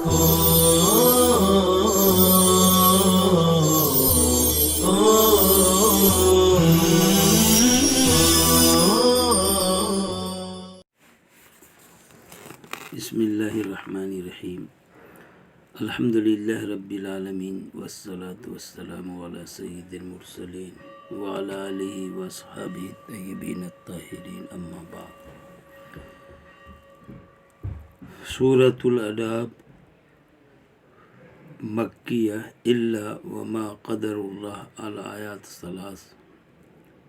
بسم اللہ الرحمن الرحیم الحمد للہ رب العالمین والصلاة والسلام علی سید المرسلین وعلی آلہ واصحابہ الطیبین الطاہرین اما بعد۔ سورۃ الاعراف مکیہ الا وما قدر اللہ الآیات ثلاث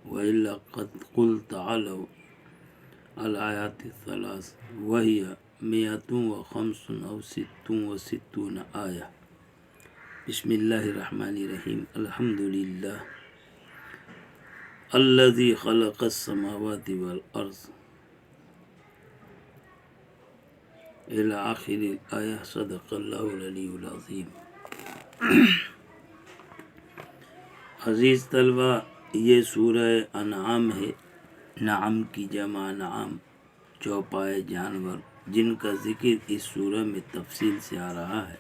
وإلا قل تعالوا الآیات الثلاث وہی 105 أو 66 آیہ۔ بسم اللہ الرحمن الرحیم الحمد للہ الذی خلق السماوات والارض الی آخر الآیہ۔ صدق اللہ العلی العظیم۔ عزیز طلبہ، یہ سورہ انعام ہے۔ نعم کی جمع نعام، چوپائے جانور، جن کا ذکر اس سورہ میں تفصیل سے آ رہا ہے۔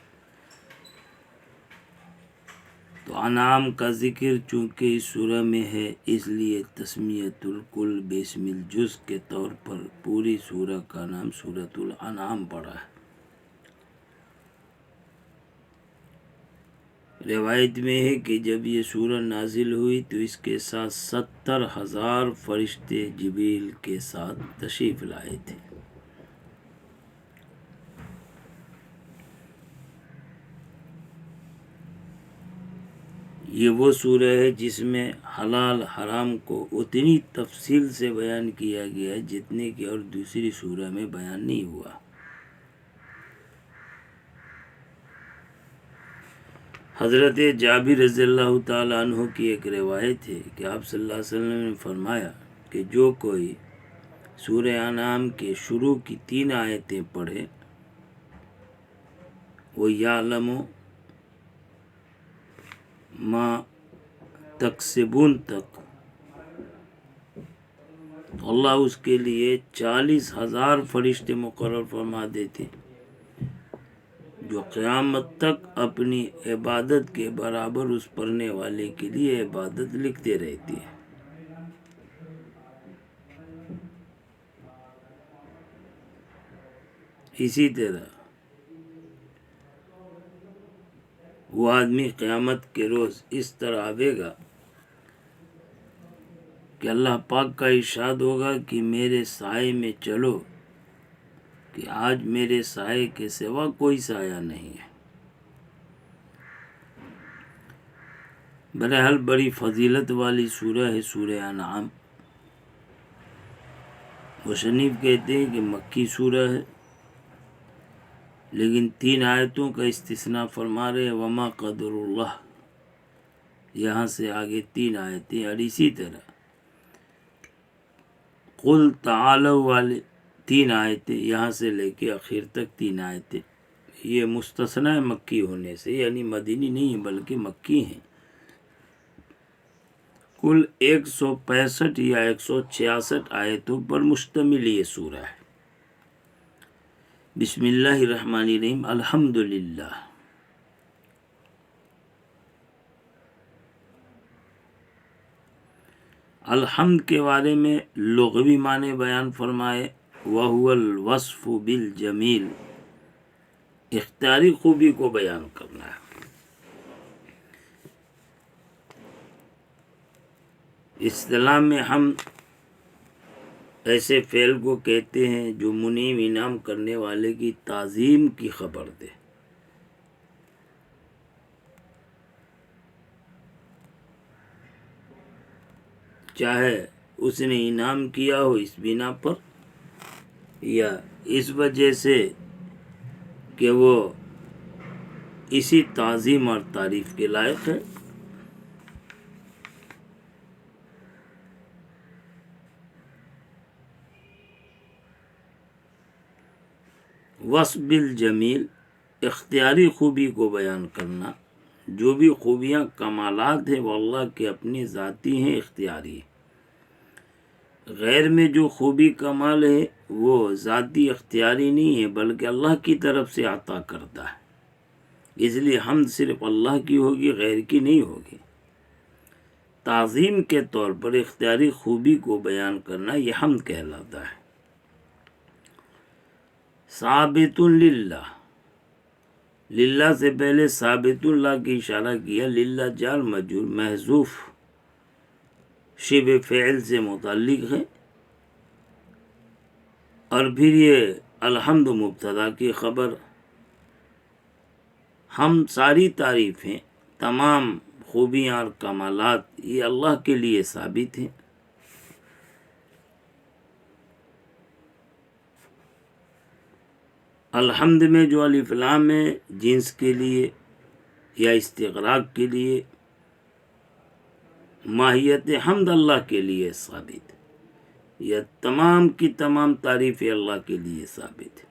تو انعام کا ذکر چونکہ اس سورہ میں ہے، اس لیے تسمیۃ الکل باسم الجزء کے طور پر پوری سورہ کا نام سورۃ الانعام پڑا ہے۔ روایت میں ہے کہ جب یہ سورہ نازل ہوئی تو اس کے ساتھ 70,000 فرشتے جبریل کے ساتھ تشریف لائے تھے۔ یہ وہ سورہ ہے جس میں حلال حرام کو اتنی تفصیل سے بیان کیا گیا ہے جتنے کہ اور دوسری سورہ میں بیان نہیں ہوا۔ حضرت جابر رضی اللہ تعالیٰ عنہ کی ایک روایت ہے کہ آپ صلی اللہ علیہ وسلم نے فرمایا کہ جو کوئی سورہ انعام کے شروع کی 3 آیتیں پڑھے، وہ یعلم ما تکسبون تک، تو اللہ اس کے لیے 40,000 فرشتے مقرر فرما دیتے جو قیامت تک اپنی عبادت کے برابر اس پڑھنے والے کے لیے عبادت لکھتے رہتے ہیں۔ اسی طرح وہ آدمی قیامت کے روز اس طرح آئے گا کہ اللہ پاک کا ارشاد ہوگا کہ میرے سائے میں چلو، کہ آج میرے سائے کے سوا کوئی سایہ نہیں ہے۔ بہرحال بڑی فضیلت والی سورہ ہے سورہ انعام۔ مصنف کہتے ہیں کہ مکی سورہ ہے، لیکن 3 آیتوں کا استثناء فرما رہے وما قدر اللہ، یہاں سے آگے 3 آیتیں، اور اسی طرح قل تعالوا والے 3 آیتیں، یہاں سے لے کے آخر تک 3 آیتیں، یہ مستثنیٰ مکی ہونے سے، یعنی مدینی نہیں بلکہ مکی ہیں۔ کل 165 یا 166 آیتوں پر مشتمل یہ سورہ ہے۔ بسم اللہ الرحمن الرحیم الحمد للہ۔ الحمد کے بارے میں لغوی معنی بیان فرمائے، وَهُوَ الْوَصْفُ بِالْجَمِيلِ، اختیاری خوبی کو بیان کرنا ہے۔ اصطلاح میں ہم ایسے فعل کو کہتے ہیں جو منعم انعام کرنے والے کی تعظیم کی خبر دے۔ چاہے اس نے انعام کیا ہو اس بنا پر، یا اس وجہ سے کہ وہ اسی تعظیم اور تعریف کے لائق ہے۔ وصف الجمیل، اختیاری خوبی کو بیان کرنا، جو بھی خوبیاں کمالات ہیں وہ اللہ کے اپنی ذاتی ہیں، اختیاری ہیں۔ غیر میں جو خوبی کمال ہے وہ ذاتی اختیاری نہیں ہے بلکہ اللہ کی طرف سے عطا کرتا ہے، اس لیے حمد صرف اللہ کی ہوگی، غیر کی نہیں ہوگی۔ تعظیم کے طور پر اختیاری خوبی کو بیان کرنا یہ حمد کہلاتا ہے۔ ثابت للہ، للہ سے پہلے ثابت اللہ کی اشارہ کیا، للہ جار مجرور محذوف شبہ فعل سے متعلق ہے، اور پھر یہ الحمد مبتدا کی خبر۔ ہم ساری تعریفیں، تمام خوبیاں اور کمالات یہ اللہ کے لیے ثابت ہیں۔ الحمد میں جو الف لام ہے جنس کے لیے یا استغراق کے لیے، ماہیت حمد اللہ کے لیے ثابت ہے، یا تمام کی تمام تعریفیں اللہ کے لیے ثابت ہے۔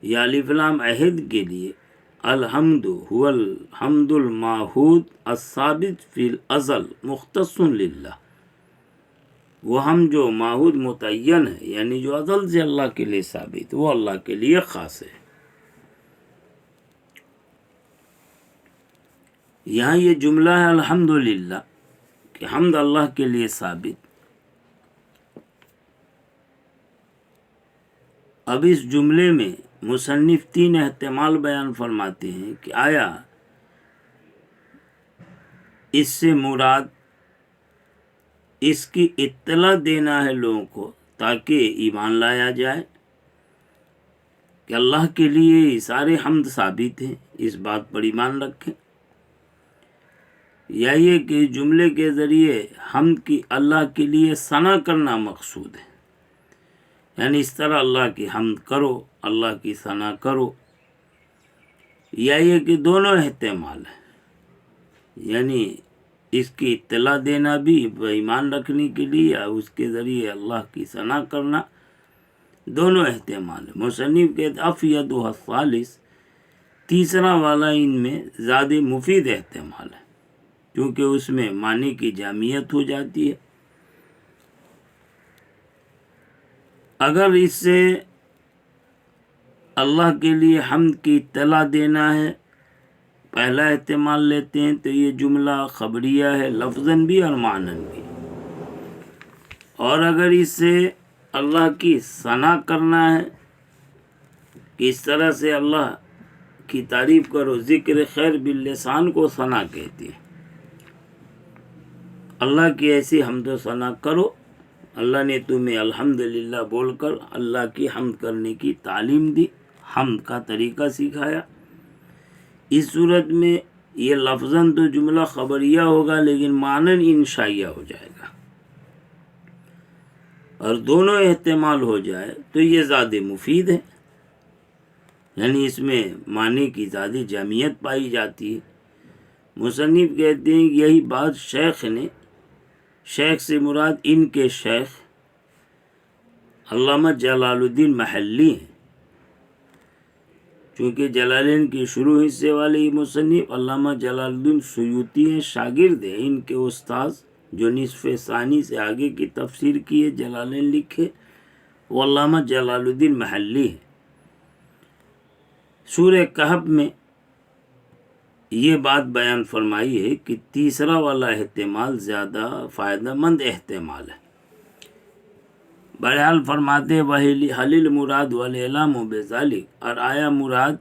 یا الف لام عہد کے لیے، الحمد هو الحمد المعہود الثابت فی الازل مختص للہ، وہ ہم جو معہود متعین ہے یعنی جو ازل سے اللہ کے لیے ثابت، وہ اللہ کے لیے خاص ہے۔ یہاں یہ جملہ ہے الحمدللہ کہ حمد اللہ کے لیے ثابت۔ اب اس جملے میں مصنف تین احتمال بیان فرماتے ہیں کہ آیا اس سے مراد اس کی اطلاع دینا ہے لوگوں کو تاکہ ایمان لایا جائے کہ اللہ کے لیے سارے حمد ثابت ہیں، اس بات پر ایمان رکھیں، یا یہ کہ جملے کے ذریعے حمد کی اللہ کے لیے ثنا کرنا مقصود ہے، یعنی اس طرح اللہ کی حمد کرو، اللہ کی ثنا کرو، یا یہ کہ دونوں احتمال ہیں، یعنی اس کی اطلاع دینا بھی ایمان رکھنے کے لیے یا اس کے ذریعے اللہ کی ثنا کرنا، دونوں احتمال ہیں۔ مصنف کہتے افیدھا الثالث، تیسرا والا ان میں زیادہ مفید احتمال ہے کیونکہ اس میں معنی کی جامعیت ہو جاتی ہے۔ اگر اس سے اللہ کے لیے حمد کی اطلاع دینا ہے، پہلا احتمال لیتے ہیں تو یہ جملہ خبریہ ہے لفظاً بھی اور معناً بھی، اور اگر اس سے اللہ کی ثنا کرنا ہے کہ اس طرح سے اللہ کی تعریف کرو، ذکر خیر باللسان کو ثنا کہتے ہیں، اللہ کی ایسی حمد و ثنا کرو، اللہ نے تمہیں الحمدللہ بول کر اللہ کی حمد کرنے کی تعلیم دی، حمد کا طریقہ سکھایا۔ اس صورت میں یہ لفظاً تو جملہ خبریہ ہوگا لیکن معناً انشائیہ ہو جائے گا، اور دونوں احتمال ہو جائے تو یہ زیادہ مفید ہے، یعنی اس میں معنی کی زیادہ جامعیت پائی جاتی ہے۔ مصنف کہتے ہیں یہی بات شیخ نے، شیخ سے مراد ان کے شیخ علامہ جلال الدین محلی ہیں، چونکہ جلالین کے شروع حصے والے یہ مصنف علامہ جلال الدین سیوطی ہیں، شاگرد ہیں ان کے استاذ جو نصف ثانی سے آگے کی تفسیر کی ہے، جلالین لکھے، وہ علامہ جلال الدین محلی ہیں۔ سورہ کہف میں یہ بات بیان فرمائی ہے کہ تیسرا والا احتمال زیادہ فائدہ مند احتمال ہے۔ بہرحال فرماتے وَحَلِ الْمُرَادُ وَالْإِعْلَامُ بِذَلِكَ، اور آیا مراد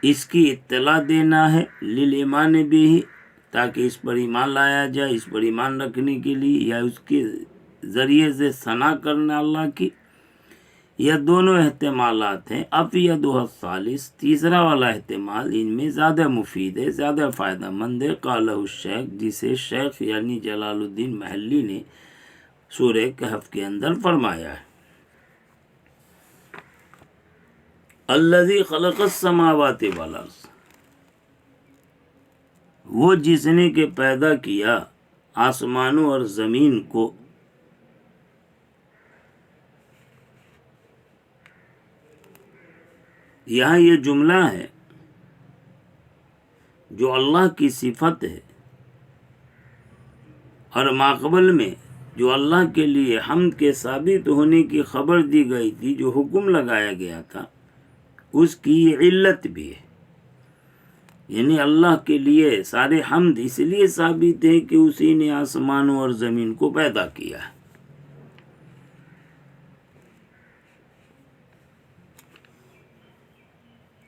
اس کی اطلاع دینا ہے لِلْإِيمَانِ بِهِ، تاکہ اس پر ایمان لایا جائے، اس پر ایمان رکھنے کے لیے، یا اس کے ذریعے سے ثنا کرنا اللہ کی، یا دونوں احتمالات ہیں۔ افیدھا الثالث، تیسرا والا احتمال ان میں زیادہ مفید ہے، زیادہ فائدہ مند ہے۔ قالہ الشیخ، جسے شیخ یعنی جلال الدین محلی نے سورہ کہف کے اندر فرمایا ہے۔ الذی خلق السماوات والارض، وہ جس نے کہ پیدا کیا آسمانوں اور زمین کو، یہاں یہ جملہ ہے جو اللہ کی صفت ہے، اور ماقبل میں جو اللہ کے لیے حمد کے ثابت ہونے کی خبر دی گئی تھی، جو حکم لگایا گیا تھا، اس کی علت بھی ہے. یعنی اللہ کے لیے سارے حمد اس لیے ثابت ہے کہ اسی نے آسمانوں اور زمین کو پیدا کیا ہے.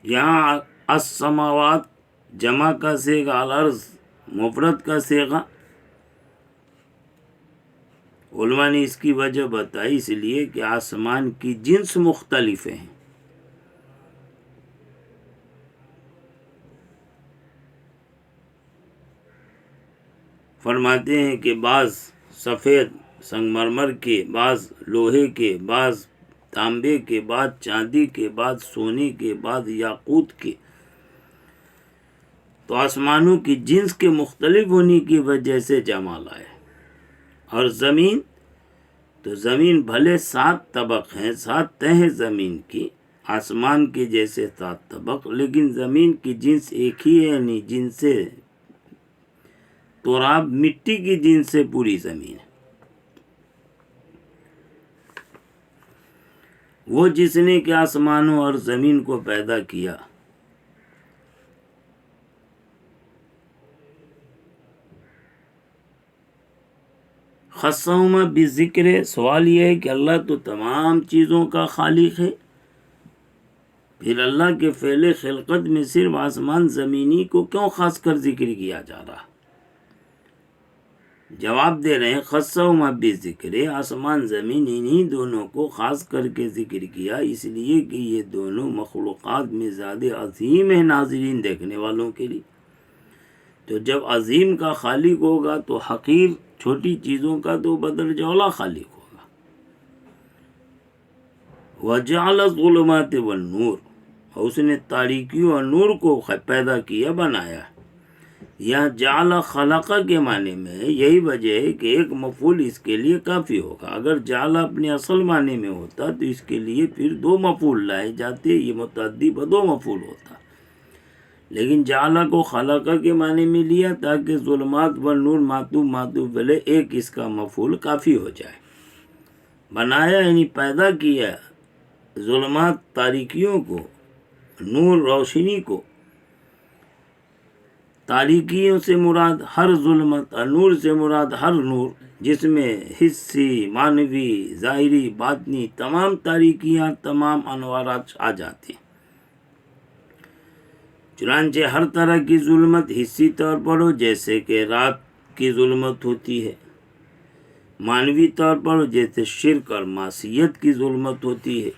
یہاں السماوات جمع کا صیغہ، الارض مفرد کا صیغہ، علماء نے اس کی وجہ بتائی، اس لیے کہ آسمان کی جنس مختلف ہیں. فرماتے ہیں کہ بعض سفید سنگ مرمر کے، بعض لوہے کے، بعض تانبے کے، بعض چاندی کے، بعض سونے کے، بعض یاقوت کے. تو آسمانوں کی جنس کے مختلف ہونے کی وجہ سے جمال آئے. اور زمین، تو زمین بھلے 7 طبق ہیں، 7 تہیں زمین کی، آسمان کے جیسے 7 طبق، لیکن زمین کی جنس ایک ہی ہے، یعنی جنس سے تراب، مٹی کی جنس سے پوری زمین ہے. وہ جس نے کہ آسمانوں اور زمین کو پیدا کیا، خصہما بذکر. سوال یہ ہے کہ اللہ تو تمام چیزوں کا خالق ہے، پھر اللہ کے فعل خلقت میں صرف آسمان زمینی کو کیوں خاص کر ذکر کیا جا رہا؟ جواب دے رہے ہیں خصہما بذکر، آسمان زمین انہی دونوں کو خاص کر کے ذکر کیا اس لیے کہ یہ دونوں مخلوقات میں زیادہ عظیم ہیں ناظرین دیکھنے والوں کے لیے. تو جب عظیم کا خالق ہوگا تو حقیر چھوٹی چیزوں کا تو بدرجہ اولیٰ خالق ہوگا. وَجَعَلَ الظُّلُمَاتِ وَالنُّورَ، اور اس نے تاریکیوں اور نور کو پیدا کیا، بنایا. یہاں جعل خلقہ کے معنی میں ہے، یہی وجہ ہے کہ ایک مفعول اس کے لیے کافی ہوگا. اگر جعل اپنے اصل معنی میں ہوتا تو اس کے لیے پھر 2 مفعول لائے جاتے، یہ متعدی ب2 مفعول ہوتا. لیکن جعل کو خلقہ کے معنی میں لیا تاکہ ظلمات والنور معطوف علیہ ایک اس کا مفعول کافی ہو جائے. بنایا یعنی پیدا کیا، ظلمات تاریکیوں کو، نور روشنی کو. تاریکیوں سے مراد ہر ظلمت، اور نور سے مراد ہر نور، جس میں حسی، معنوی، ظاہری، باطنی تمام تاریکیاں، تمام انوارات آ جاتے ہیں. چنانچہ ہر طرح کی ظلمت حسی طور پر ہو، جیسے کہ رات کی ظلمت ہوتی ہے، معنوی طور پر ہو جیسے شرک اور معصیت کی ظلمت ہوتی ہے،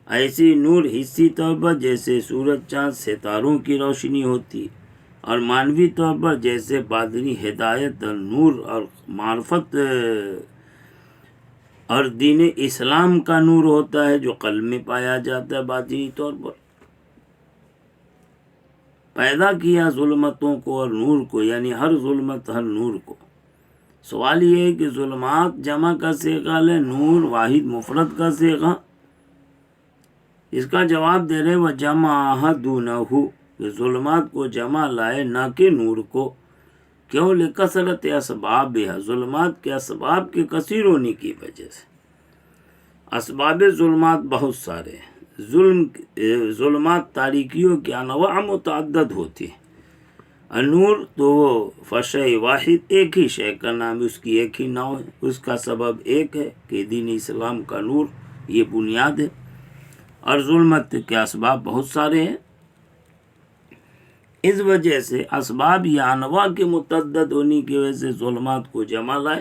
ایسی نور حسی طور پر جیسے سورج چاند ستاروں کی روشنی ہوتی ہے، اور معنوی طور پر جیسے باطنی ہدایت اور نور اور معرفت اور دین اسلام کا نور ہوتا ہے جو قلب میں پایا جاتا ہے. باطنی طور پر پیدا کیا ظلمتوں کو اور نور کو، یعنی ہر ظلمت ہر نور کو. سوال یہ ہے کہ ظلمات جمع کا صیغہ ہے، نور واحد مفرد کا صیغہ. اس کا جواب دے رہے وَجَمَعَهَا دُونَهُ، کہ ظلمات کو جمع لائے نہ کہ نور کو. کیوں؟ لکثرت اسبابها، ظلمات کے اسباب کے کثیر ہونے کی وجہ سے. اسباب ظلمات بہت سارے ہیں. ظلمات تاریکیوں کے انواع متعدد ہوتی ہیں. نور تو وہ فشے واحد، ایک ہی شے کا نام، اس کی ایک ہی نوع ہے، اس کا سبب ایک ہے کہ دین اسلام کا نور، یہ بنیاد ہے. اور ظلمت کے اسباب بہت سارے ہیں. اس وجہ سے اسباب یا انواع کے متعدد ہونے کی وجہ سے ظلمات کو جمع لائے،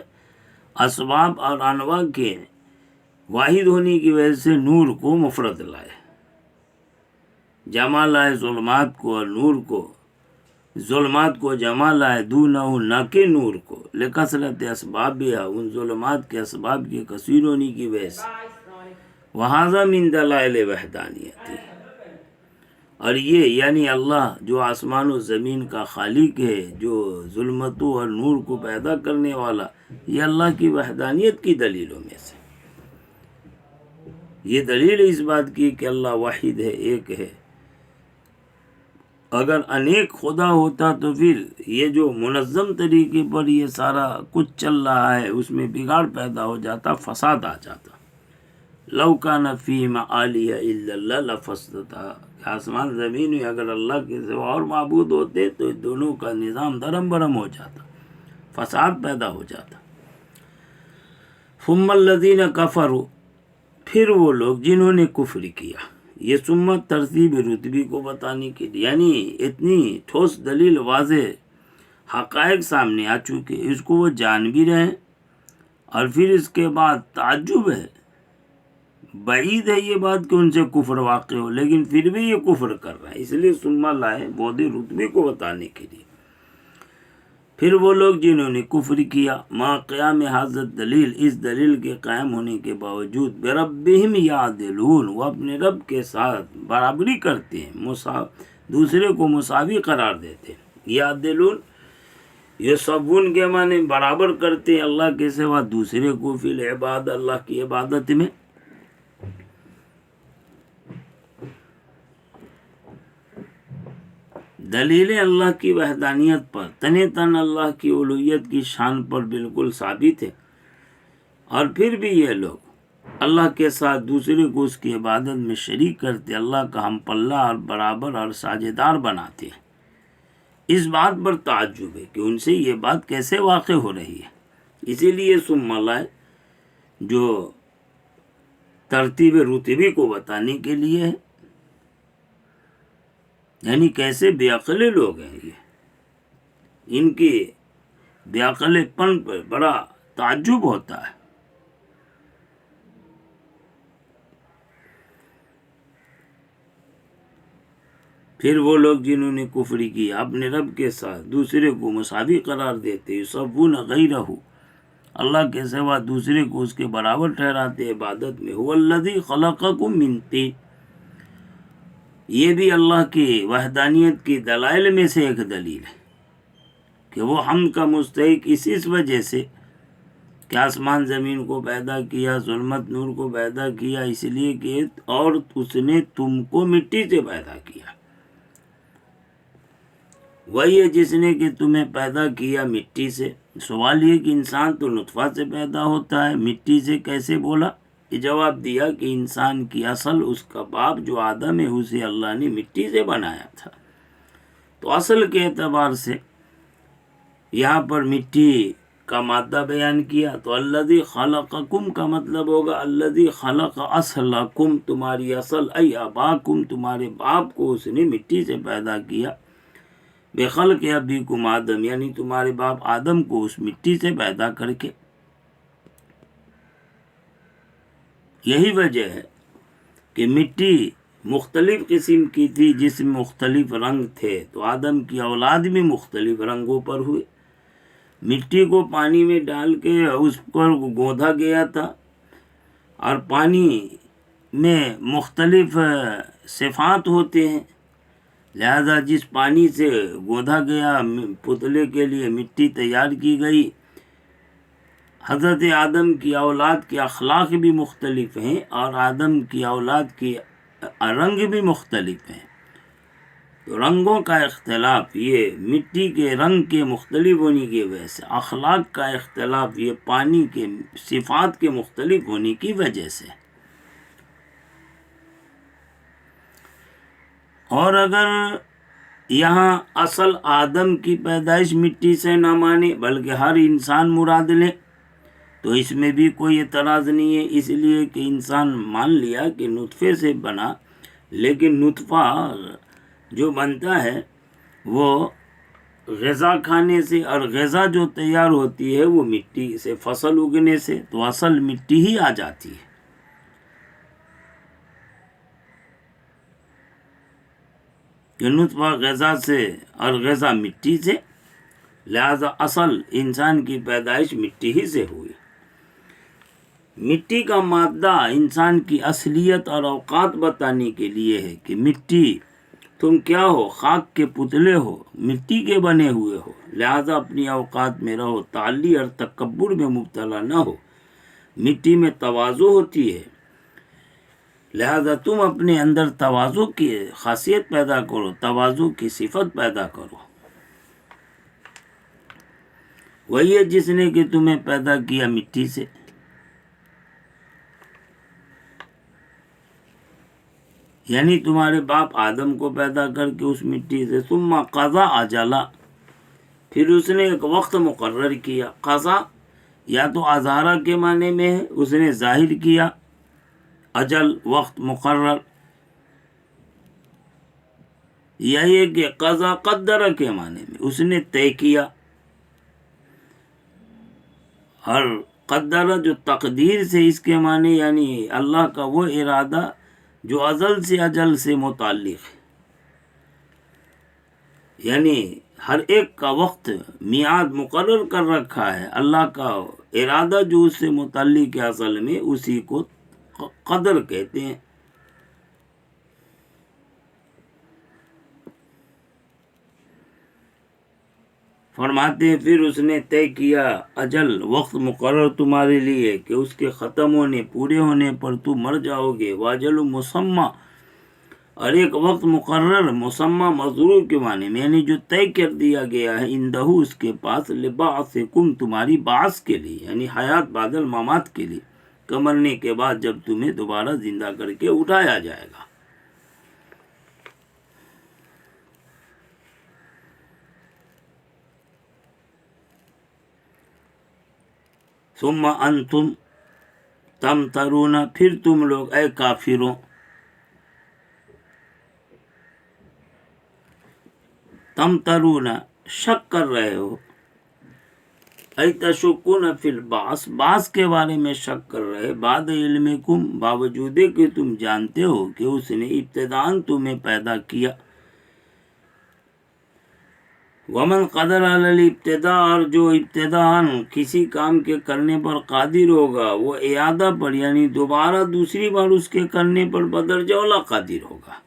اسباب اور انواع کے واحد ہونے کی وجہ سے نور کو مفرد لائے. جمع لائے ظلمات کو اور نور کو، ظلمات کو جمع لائے دونہ نہ کہ نور کو، لکثرت اسباب بھی، ان ظلمات کے اسباب کے کثیر ہونے کی وجہ سے. وہذا من دلائل وحدانیت، اور یہ یعنی اللہ جو آسمان و زمین کا خالق ہے، جو ظلمتوں اور نور کو پیدا کرنے والا، یہ اللہ کی وحدانیت کی دلیلوں میں سے. یہ دلیل اس بات کی کہ اللہ واحد ہے، ایک ہے. اگر انیک خدا ہوتا تو پھر یہ جو منظم طریقے پر یہ سارا کچھ چل رہا ہے اس میں بگاڑ پیدا ہو جاتا، فساد آ جاتا۔ لو کان فیہما آلیہ الا اللہ لفسدتا، آسمان زمین میں اگر اللہ کے سوا اور معبود ہوتے تو دونوں کا نظام درم برم ہو جاتا، فساد پیدا ہو جاتا۔ ثم الذین کفروا، پھر وہ لوگ جنہوں نے کفر کیا، یہ سمت ترتیب رتبی کو بتانے کے لیے، یعنی اتنی ٹھوس دلیل واضح حقائق سامنے آ چکے، اس کو وہ جان بھی رہے ہیں، اور پھر اس کے بعد تعجب ہے، بعید ہے یہ بات کہ ان سے کفر واقع ہو، لیکن پھر بھی یہ کفر کر رہا ہے، اس لیے ثم لائے بعد رتبے کو بتانے کے لیے۔ پھر وہ لوگ جنہوں نے کفر کیا، ما قیام حاضر دلیل، اس دلیل کے قائم ہونے کے باوجود، بربہم یعدلون، وہ اپنے رب کے ساتھ برابری کرتے ہیں، دوسرے کو مساوی قرار دیتے ہیں۔ یعدلون یسوون کے معنی برابر کرتے ہیں اللہ کے سوا دوسرے کو فی العباد، اللہ کی عبادت میں۔ دلیلیں اللہ کی وحدانیت پر، تنے تن اللہ کی الوہیت کی شان پر بالکل ثابت ہے، اور پھر بھی یہ لوگ اللہ کے ساتھ دوسرے کو اس کی عبادت میں شریک کرتے، اللہ کا ہم پلہ اور برابر اور ساجدار بناتے ہیں۔ اس بات پر تعجب ہے کہ ان سے یہ بات کیسے واقع ہو رہی ہے، اسی لیے ثم لائے جو ترتیب رتبی کو بتانے کے لیے ہے، یعنی کیسے بے عقل لوگ ہیں یہ، ان کی بے عقل پن پر بڑا تعجب ہوتا ہے۔ پھر وہ لوگ جنہوں نے کفر کیا، اپنے رب کے ساتھ دوسرے کو مساوی قرار دیتے، یسوون غیرہ، اللہ کے سوا دوسرے کو اس کے برابر ٹھہراتے عبادت میں۔ هو الذی خلقکم من طین، یہ بھی اللہ کی وحدانیت کی دلائل میں سے ایک دلیل ہے کہ وہ حمد کا مستحق اس وجہ سے کہ آسمان زمین کو پیدا کیا، ظلمت نور کو پیدا کیا، اس لیے کہ اور اس نے تم کو مٹی سے پیدا کیا، وہی ہے جس نے کہ تمہیں پیدا کیا مٹی سے۔ سوال یہ کہ انسان تو نطفہ سے پیدا ہوتا ہے، مٹی سے کیسے بولا؟ یہ جواب دیا کہ انسان کی اصل، اس کا باپ جو آدم ہے، اسے اللہ نے مٹی سے بنایا تھا، تو اصل کے اعتبار سے یہاں پر مٹی کا مادہ بیان کیا، تو الذی خلقکم کا مطلب ہوگا الذی خلق اصلکم، تمہاری اصل، ای اباکم، تمہارے باپ کو اس نے مٹی سے پیدا کیا، بخلق ابیکم آدم، یعنی تمہارے باپ آدم کو اس مٹی سے پیدا کر کے۔ یہی وجہ ہے کہ مٹی مختلف قسم کی تھی، جس میں مختلف رنگ تھے، تو آدم کی اولاد بھی مختلف رنگوں پر ہوئے۔ مٹی کو پانی میں ڈال کے اس پر گوندھا گیا تھا، اور پانی میں مختلف صفات ہوتے ہیں، لہذا جس پانی سے گوندھا گیا پتلے کے لیے مٹی تیار کی گئی۔ حضرت آدم کی اولاد کے اخلاق بھی مختلف ہیں، اور آدم کی اولاد کی رنگ بھی مختلف ہیں، تو رنگوں کا اختلاف یہ مٹی کے رنگ کے مختلف ہونے کی وجہ سے، اخلاق کا اختلاف یہ پانی کے صفات کے مختلف ہونے کی وجہ سے۔ اور اگر یہاں اصل آدم کی پیدائش مٹی سے نہ مانے بلکہ ہر انسان مراد لے تو اس میں بھی کوئی اعتراض نہیں ہے، اس لیے کہ انسان مان لیا کہ نطفے سے بنا، لیکن نطفہ جو بنتا ہے وہ غذا کھانے سے، اور غذا جو تیار ہوتی ہے وہ مٹی سے، فصل اگنے سے، تو اصل مٹی ہی آ جاتی ہے۔ کہ نطفہ غذا سے اور غذا مٹی سے، لہذا اصل انسان کی پیدائش مٹی ہی سے ہوئی۔ مٹی کا مادہ انسان کی اصلیت اور اوقات بتانے کے لیے ہے کہ مٹی تم کیا ہو، خاک کے پتلے ہو، مٹی کے بنے ہوئے ہو، لہذا اپنی اوقات میں رہو، تعالی اور تکبر میں مبتلا نہ ہو۔ مٹی میں تواضع ہوتی ہے، لہذا تم اپنے اندر تواضع کی خاصیت پیدا کرو، تواضع کی صفت پیدا کرو۔ وہی ہے جس نے کہ تمہیں پیدا کیا مٹی سے، یعنی تمہارے باپ آدم کو پیدا کر کے اس مٹی سے، ثم قضا اجلا، پھر اس نے ایک وقت مقرر کیا۔ قضا یا تو ازارہ کے معنی میں ہے، اس نے ظاہر کیا، اجل وقت مقرر، یا یہ کہ قضا قدر کے معنی میں اس نے طے کیا، اور قدر جو تقدیر سے اس کے معنی یعنی اللہ کا وہ ارادہ جو ازل سے اجل سے متعلق ہے، یعنی ہر ایک کا وقت میعاد مقرر کر رکھا ہے، اللہ کا ارادہ جو اس سے متعلق ہے اصل میں اسی کو قدر کہتے ہیں۔ فرماتے ہیں پھر اس نے طے کیا اجل وقت مقرر تمہارے لیے کہ اس کے ختم ہونے پورے ہونے پر تم مر جاؤ گے، واجل مسمى، اور ایک وقت مقرر مسمى مضرور کے معنی میں یعنی جو طے کر دیا گیا ہے، اندہ اس کے پاس، لبعثکم تمہاری بعث کے لیے یعنی حیات بعد الممات کے لیے، کہ مرنے کے بعد جب تمہیں دوبارہ زندہ کر کے اٹھایا جائے گا۔ ثم انتم تمترون، پھر تم لوگ اے کافروں تمترون شک کر رہے ہو، اے تشکون فی البعث، بعث کے بارے میں شک کر رہے، بعد علمکم باوجود کہ تم جانتے ہو کہ اس نے ابتداءً تمہیں پیدا کیا۔ ومن قدر علی الابتداء، اور جو ابتداءً کسی کام کے کرنے پر قادر ہوگا وہ اعادہ پر یعنی دوبارہ دوسری بار اس کے کرنے پر بدرجہ اولا قادر ہوگا۔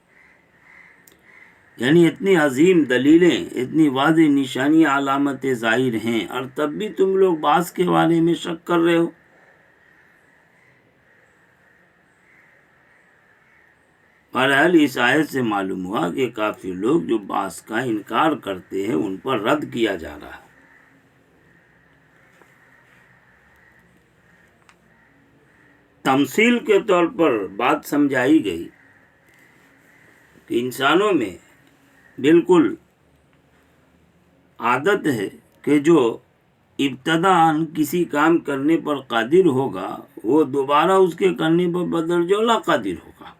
یعنی اتنی عظیم دلیلیں، اتنی واضح نشانیاں علامت ظاہر ہیں، اور تب بھی تم لوگ بعض کے بارے میں شک کر رہے ہو۔ بہرحال اس آیت سے معلوم ہوا کہ کافی لوگ جو بعض کا انکار کرتے ہیں ان پر رد کیا جا رہا ہے۔ تمثیل کے طور پر بات سمجھائی گئی کہ انسانوں میں بالکل عادت ہے کہ جو ابتداءً کسی کام کرنے پر قادر ہوگا وہ دوبارہ اس کے کرنے پر بدرجہ اولا قادر ہوگا۔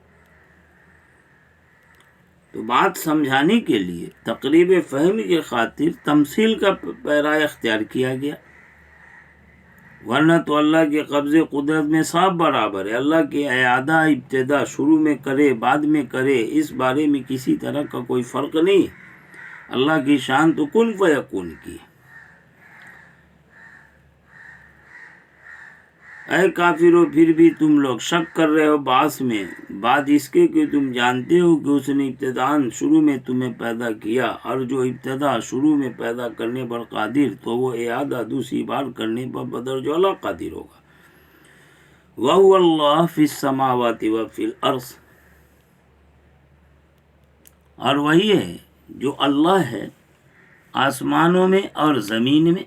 تو بات سمجھانے کے لیے تقریب فہمی کی خاطر تمثیل کا پیرا اختیار کیا گیا، ورنہ تو اللہ کے قبضے قدرت میں صاف برابر ہے۔ اللہ کے اعادہ ابتدا شروع میں کرے بعد میں کرے اس بارے میں کسی طرح کا کوئی فرق نہیں ہے۔ اللہ کی شان تو کن فیکون کی۔ اے کافروں پھر بھی تم لوگ شک کر رہے ہو بعث میں، بعد اس کے کہ تم جانتے ہو کہ اس نے ابتداءً شروع میں تمہیں پیدا کیا، اور جو ابتدا شروع میں پیدا کرنے پر قادر تو وہ اعادہ دوسری بار کرنے پر بدرجہ اولا قادر ہوگا۔ وَهُوَ اللَّهُ فِي السَّمَاوَاتِ وَفِي الْأَرْضِ، اور وہی ہے جو اللہ ہے آسمانوں میں اور زمین میں۔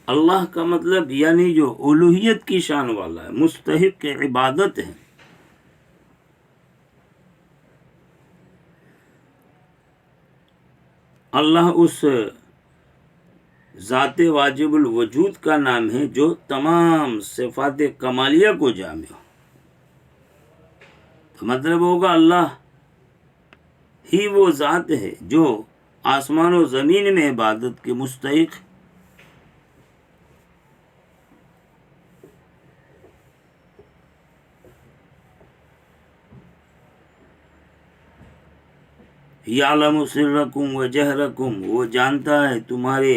اللہ کا مطلب یعنی جو الوہیت کی شان والا ہے، مستحق عبادت ہے۔ اللہ اس ذات واجب الوجود کا نام ہے جو تمام صفات کمالیہ کو جامع ہو۔ تو مطلب ہوگا اللہ ہی وہ ذات ہے جو آسمان و زمین میں عبادت کے مستحق ہے۔ یعلم سرکم و جہرکم، وہ جانتا ہے تمہارے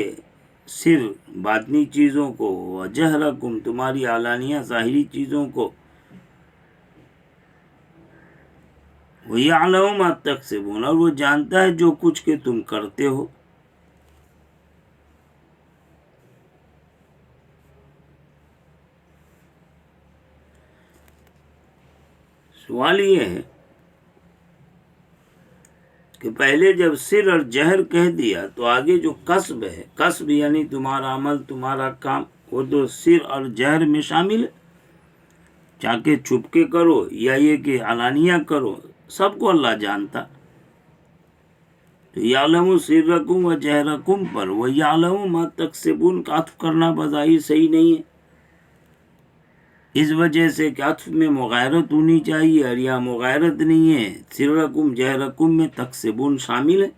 سر باطنی چیزوں کو، و جہرکم تمہاری علانیہ ظاہری چیزوں کو، وہ یعلم ما تکسبون، اور وہ جانتا ہے جو کچھ کہ تم کرتے ہو۔ سوال یہ ہے کہ پہلے جب سر اور جہر کہہ دیا تو آگے جو کسب ہے، کسب یعنی تمہارا عمل، تمہارا کام، وہ تو سر اور جہر میں شامل ہے، چاہے چھپ کے کرو یا یہ کہ علانیہ کرو، سب کو اللہ جانتا۔ تو یعلم سرکم و جہرکم پر وہ یعلم ما تکسبون کا عطف کرنا بظاہر صحیح نہیں ہے، اس وجہ سے کہ عطف میں مغایرت ہونی چاہیے، اور یہاں مغایرت نہیں ہے، سرکم جہرکم میں تکسبون شامل ہے۔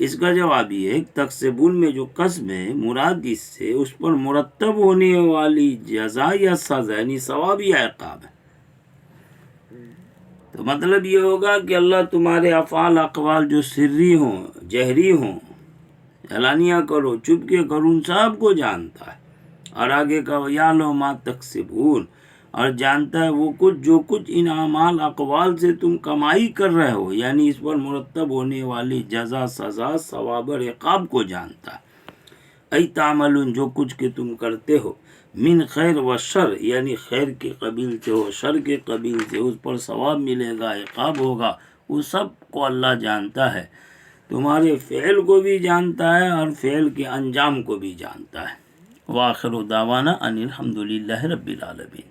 اس کا جواب یہ ہے کہ تکسبون میں جو کسب ہے مراد اس سے اس پر مرتب ہونے والی جزا یا سزا یعنی ثواب یا عقاب ہے۔ تو مطلب یہ ہوگا کہ اللہ تمہارے افعال اقوال جو سری ہوں، جہری ہوں، علانیہ کرو، چپ کے کرو، ان سب کو جانتا ہے، اور آگے کا یعلم ما تکسبون، اور جانتا ہے وہ کچھ جو کچھ ان اعمال اقوال سے تم کمائی کر رہے ہو، یعنی اس پر مرتب ہونے والی جزا سزا ثواب اور عقاب کو جانتا ہے۔ ای تعملون جو کچھ کہ تم کرتے ہو، من خیر و شر یعنی خیر کے قبیل سے ہو، شر کے قبیل سے، اس پر ثواب ملے گا، عقاب ہوگا، وہ سب کو اللہ جانتا ہے، تمہارے فعل کو بھی جانتا ہے اور فعل کے انجام کو بھی جانتا ہے۔ وآخر دعوانا ان الحمد للہ رب العالمین۔